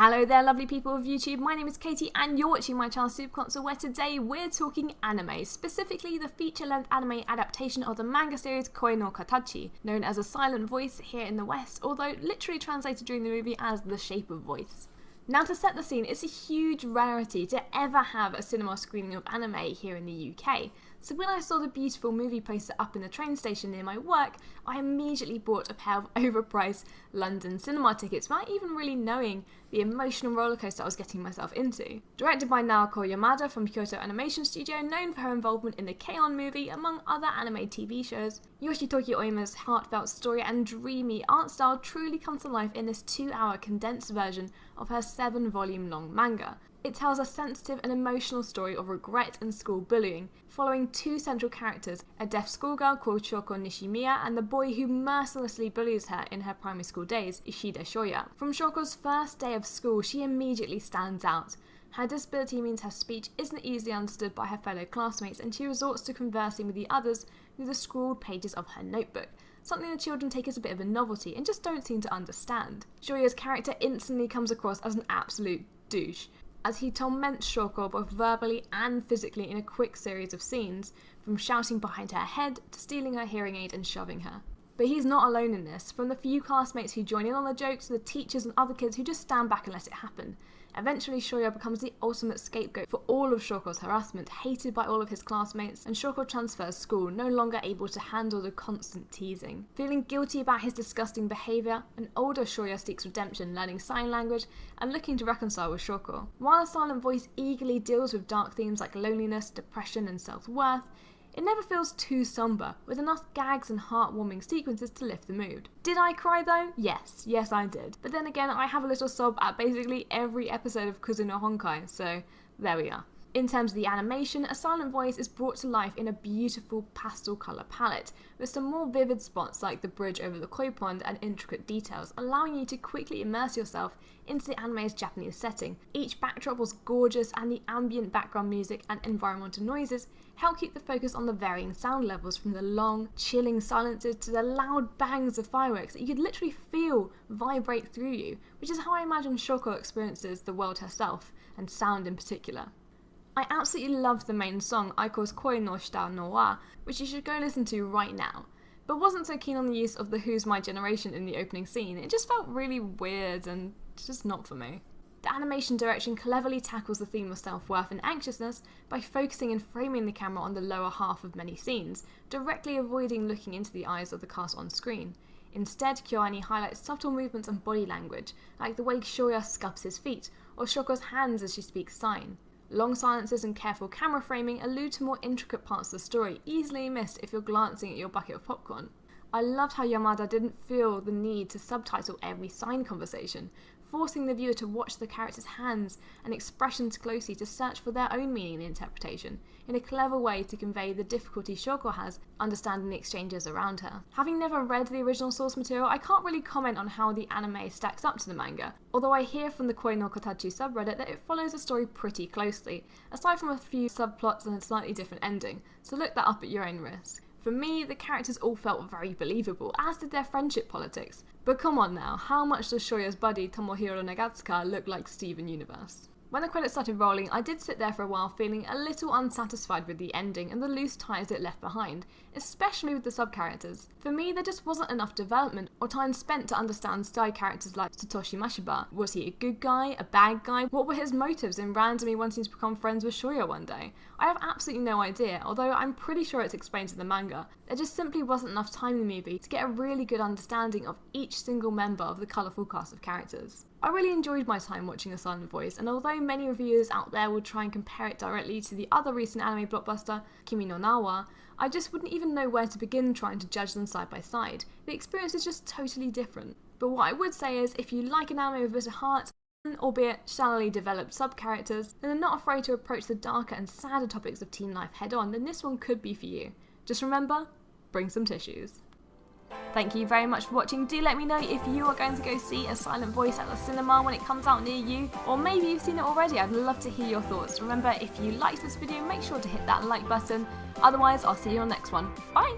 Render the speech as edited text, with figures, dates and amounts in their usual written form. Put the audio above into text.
Hello there lovely people of YouTube, my name is Katy and you're watching my channel Superconsole, where today we're talking anime, specifically the feature-length anime adaptation of the manga series Koi no Katachi, known as A Silent Voice here in the West, although literally translated during the movie as The Shape of Voice. Now, to set the scene, it's a huge rarity to ever have a cinema screening of anime here in the UK, so when I saw the beautiful movie poster up in the train station near my work, I immediately bought a pair of overpriced London cinema tickets without even really knowing the emotional rollercoaster I was getting myself into. Directed by Naoko Yamada from Kyoto Animation Studio, known for her involvement in the K-On! Movie, among other anime TV shows, Yoshitoki Oima's heartfelt story and dreamy art style truly comes to life in this 2-hour condensed version of her 7-volume long manga. It tells a sensitive and emotional story of regret and school bullying, following two central characters, a deaf schoolgirl called Shoko Nishimiya and the boy who mercilessly bullies her in her primary school days, Ishida Shoya. From Shoko's first day of school, she immediately stands out. Her disability means her speech isn't easily understood by her fellow classmates, and she resorts to conversing with the others through the scrawled pages of her notebook, something the children take as a bit of a novelty and just don't seem to understand. Shoya's character instantly comes across as an absolute douche, as he torments Shoko both verbally and physically in a quick series of scenes, from shouting behind her head to stealing her hearing aid and shoving her. But he's not alone in this. From the few classmates who join in on the jokes to the teachers and other kids who just stand back and let it happen. Eventually, Shoya becomes the ultimate scapegoat for all of Shoko's harassment, hated by all of his classmates, and Shoko transfers school, no longer able to handle the constant teasing. Feeling guilty about his disgusting behaviour, an older Shoya seeks redemption, learning sign language, and looking to reconcile with Shoko. While A Silent Voice eagerly deals with dark themes like loneliness, depression, and self-worth, it never feels too somber, with enough gags and heartwarming sequences to lift the mood. Did I cry though? Yes I did. But then again, I have a little sob at basically every episode of Kuzu no Honkai, so there we are. In terms of the animation, A Silent Voice is brought to life in a beautiful pastel colour palette, with some more vivid spots like the bridge over the koi pond and intricate details, allowing you to quickly immerse yourself into the anime's Japanese setting. Each backdrop was gorgeous, and the ambient background music and environmental noises help keep the focus on the varying sound levels, from the long, chilling silences to the loud bangs of fireworks that you could literally feel vibrate through you, which is how I imagine Shoko experiences the world herself, and sound in particular. I absolutely loved the main song, Aiko's Koi no Shita no wa, which you should go listen to right now, but wasn't so keen on the use of the Who's My Generation in the opening scene. It just felt really weird and just not for me. The animation direction cleverly tackles the theme of self-worth and anxiousness by focusing and framing the camera on the lower half of many scenes, directly avoiding looking into the eyes of the cast on screen. Instead, KyoAni highlights subtle movements and body language, like the way Shoya scuffs his feet, or Shoko's hands as she speaks sign. Long silences and careful camera framing allude to more intricate parts of the story, easily missed if you're glancing at your bucket of popcorn. I loved how Yamada didn't feel the need to subtitle every sign conversation, forcing the viewer to watch the characters' hands and expressions closely to search for their own meaning and interpretation, in a clever way to convey the difficulty Shoko has understanding the exchanges around her. Having never read the original source material, I can't really comment on how the anime stacks up to the manga, although I hear from the Koi no Katachi subreddit that it follows the story pretty closely, aside from a few subplots and a slightly different ending, so look that up at your own risk. For me, the characters all felt very believable, as did their friendship politics. But come on now, how much does Shoya's buddy Tomohiro Nagatsuka look like Steven Universe? When the credits started rolling, I did sit there for a while feeling a little unsatisfied with the ending and the loose ties it left behind, especially with the sub-characters. For me, there just wasn't enough development or time spent to understand side characters like Satoshi Mashiba. Was he a good guy, a bad guy? What were his motives in randomly wanting to become friends with Shoya one day? I have absolutely no idea, although I'm pretty sure it's explained in the manga. There just simply wasn't enough time in the movie to get a really good understanding of each single member of the colourful cast of characters. I really enjoyed my time watching A Silent Voice, and although many reviewers out there will try and compare it directly to the other recent anime blockbuster, Kimi no Na wa, I just wouldn't even know where to begin trying to judge them side by side. The experience is just totally different. But what I would say is, if you like an anime with a bit of heart, albeit shallowly developed sub-characters, and are not afraid to approach the darker and sadder topics of teen life head-on, then this one could be for you. Just remember, bring some tissues. Thank you very much for watching. Do let me know if you are going to go see A Silent Voice at the cinema when it comes out near you, or maybe you've seen it already. I'd love to hear your thoughts. Remember, if you liked this video, make sure to hit that like button. Otherwise, I'll see you on the next one. Bye!